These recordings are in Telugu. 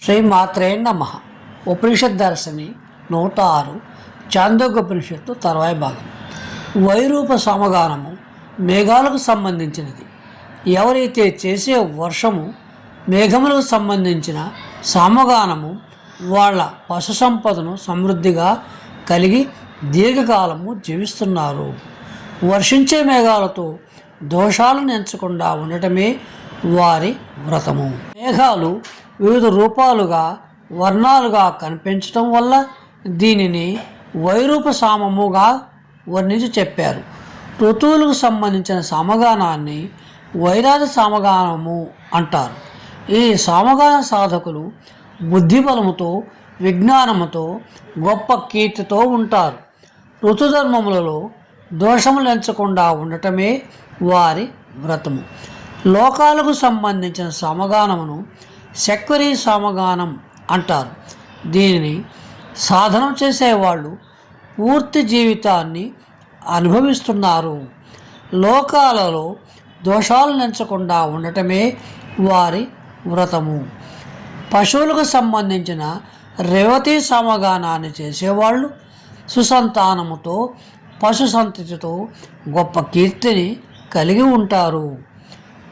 శ్రీమాత్రే నమః. ఉపనిషత్ దర్శని 106 చాందోగ్యోపనిషత్తు తర్వాయి భాగం. వైరూప సమగానము మేఘాలకు సంబంధించినది. ఎవరైతే చేసే వర్షము మేఘములకు సంబంధించిన సమగానము వాళ్ళ పశు సంపదను సమృద్ధిగా కలిగి దీర్ఘకాలము జీవిస్తున్నారు. వర్షించే మేఘాలతో దోషాలను ఎంచకుండా ఉండటమే వారి వ్రతము. మేఘాలు వివిధ రూపాలుగా వర్ణాలుగా కనిపించటం వల్ల దీనిని వైరూప సామముగా వర్ణించి చెప్పారు. ఋతువులకు సంబంధించిన సమగానాన్ని వైరాజ సమగానము అంటారు. ఈ సమగాన సాధకులు బుద్ధిబలముతో విజ్ఞానముతో గొప్ప కీర్తితో ఉంటారు. ఋతుధర్మములలో దోషములు ఎంచకుండా ఉండటమే వారి వ్రతము. లోకాలకు సంబంధించిన సమగానమును శక్వరీ సమగానం అంటారు. దీనిని సాధనం చేసేవాళ్ళు పూర్తి జీవితాన్ని అనుభవిస్తున్నారు. లోకాలలో దోషాలు నెంచకుండా ఉండటమే వారి వ్రతము. పశువులకు సంబంధించిన రేవతి సమగానాన్ని చేసేవాళ్ళు సుసంతానముతో పశు సంతతితో గొప్ప కీర్తిని కలిగి ఉంటారు.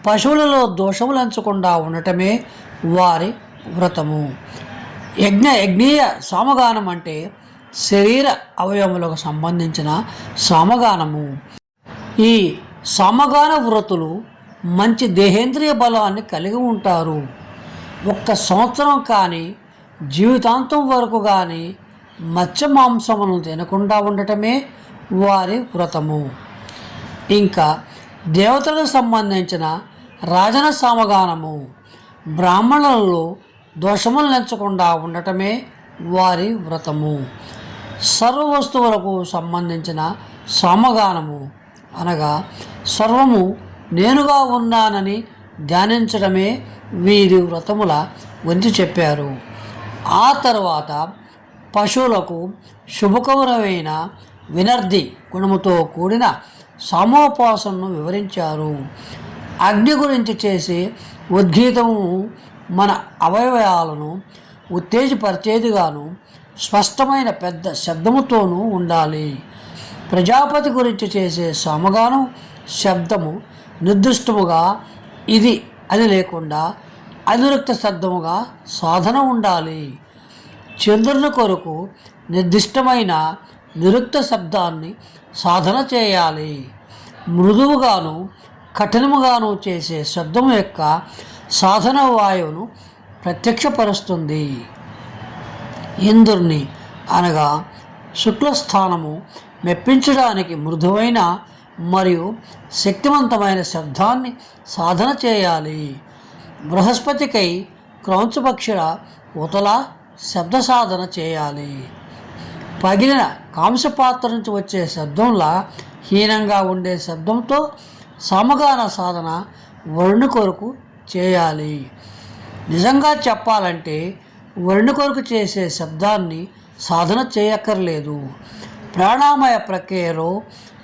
పశువులలో దోషములు ఎంచకుండా ఉండటమే వారి వ్రతము. యజ్ఞీయ సామగానం అంటే శరీర అవయవములకు సంబంధించిన సామగానము. ఈ సామగాన వ్రతులు మంచి దేహేంద్రియ బలాన్ని కలిగి ఉంటారు. 1 సంవత్సరం కానీ జీవితాంతం వరకు కానీ మత్స్య మాంసమును తినకుండా ఉండటమే వారి వ్రతము. ఇంకా దేవతలకు సంబంధించిన రాజన సామగానము. బ్రాహ్మణులలో దోషములు నెంచకుండా ఉండటమే వారి వ్రతము. సర్వ వస్తువులకు సంబంధించిన సామగానము అనగా సర్వము నేనుగా ఉన్నానని ధ్యానించడమే వీరి వ్రతముల గురించి చెప్పారు. ఆ తర్వాత పశువులకు శుభకరమైన వినర్ధి గుణముతో కూడిన సామోపాసనను వివరించారు. అగ్ని గురించి చేసే ఉద్గీతము మన అవయవాలను ఉత్తేజపరిచేదిగాను స్పష్టమైన పెద్ద శబ్దముతోనూ ఉండాలి. ప్రజాపతి గురించి చేసే సమగానం శబ్దము నిర్దిష్టముగా ఇది అని లేకుండా అనిరుక్త శబ్దముగా సాధన ఉండాలి. చంద్రుని కొరకు నిర్దిష్టమైన నిరుక్త శబ్దాన్ని సాధన చేయాలి. మృదువుగాను కఠినముగాను చేసే శబ్దము యొక్క సాధన వాయువును ప్రత్యక్షపరుస్తుంది. ఇంద్రుని అనగా శుక్లస్థానము మెప్పించడానికి మృదువైన మరియు శక్తివంతమైన శబ్దాన్ని సాధన చేయాలి. బృహస్పతికై క్రౌంచపక్షుల కూతల శబ్ద సాధన చేయాలి. పగిలిన కాంసపాత్ర నుంచి వచ్చే శబ్దంలా హీనంగా ఉండే శబ్దంతో సమగాన సాధన వరుణి కొరకు చేయాలి. నిజంగా చెప్పాలంటే వరుణి కొరకు చేసే శబ్దాన్ని సాధన చేయక్కర్లేదు. ప్రాణామయ ప్రక్రియలో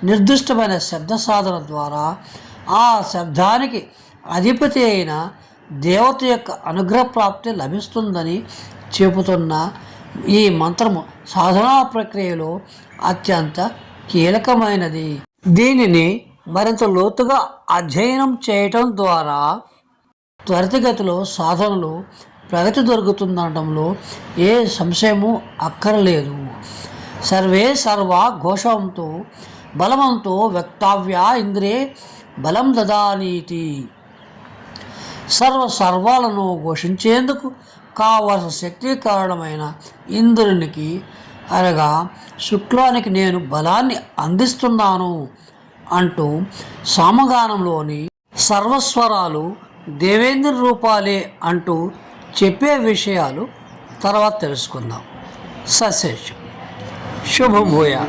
నిర్దిష్టమైన శబ్ద సాధన ద్వారా ఆ శబ్దానికి అధిపతి అయిన దేవత యొక్క అనుగ్రహ ప్రాప్తి లభిస్తుందని చెబుతున్న ఈ మంత్రము సాధనా ప్రక్రియలో అత్యంత కీలకమైనది. దీనిని మరింత లోతుగా అధ్యయనం చేయటం ద్వారా త్వరితగతిలో సాధనలో ప్రగతి దొరుకుతుందనడంలో ఏ సంశయము అక్కర్లేదు. సర్వే సర్వ ఘోషంతో బలవంతో వ్యక్తవ్య ఇంద్రే బలం దదానీతి. సర్వాలను ఘోషించేందుకు కావలసిన శక్తి కారణమైన ఇంద్రునికి అనగా శుక్లానికి నేను బలాన్ని అందిస్తున్నాను అంటూ సామగానంలోని సర్వస్వరాలు దేవేంద్ర రూపాలే అంటూ చెప్పే విషయాలు తర్వాత తెలుసుకుందాం. సశేషం. శుభం భూయా.